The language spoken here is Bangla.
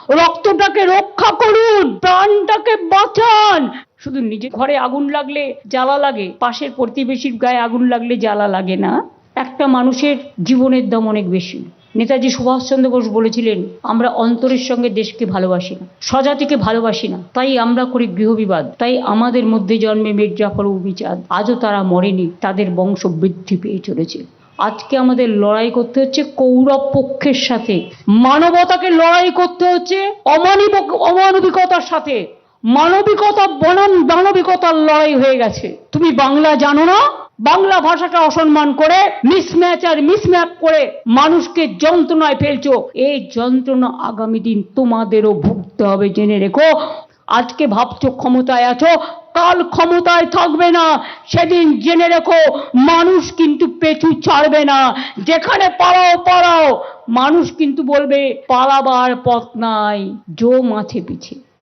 রক্তটাকে রক্ষা করুন, প্রাণটাকে বাঁচান। শুধু নিজের ঘরে আগুন লাগলে জ্বালা লাগে, পাশের প্রতিবেশীর গায়ে আগুন লাগলে জ্বালা লাগে না। একটা মানুষের জীবনের দাম অনেক বেশি। নেতাজি সুভাষচন্দ্র বোস বলেছিলেন, আমরা অন্তরের সঙ্গে দেশকে ভালোবাসি না, স্বজাতিকে ভালোবাসি না, তাই আমরা করি গৃহবিবাদ। তাই আমাদের মধ্যে জন্মে মীর জাফর ও বিচাদ, আজও তারা মরেনি, তাদের বংশ বৃদ্ধি পেয়ে চলেছে। আজকে আমাদের লড়াই করতে হচ্ছে কৌরব পক্ষের সাথে, মানবতাকে লড়াই করতে হচ্ছে অমানবিকতার সাথে। মানবিকতা বনাম দানবিকতার লড়াই হয়ে গেছে। তুমি বাংলা জানো না, বাংলা ভাষাকে অসম্মান করে মিসম্যাচ আর মিসম্যাপ করে মানুষকে যন্ত্রণায় ফেলছো। এই যন্ত্রণা আগামী দিন তোমাদেরও ভুগতে হবে, জেনে রেখো। আজকে ভাবছো ক্ষমতায় আছো, কাল ক্ষমতায় থাকবে না, সেদিন জেনে রেখো মানুষ কিন্তু পেছু ছাড়বে না। যেখানে পালাও পালাও, মানুষ কিন্তু বলবে পালাবার পথ নাই, জো মাছে পিছে।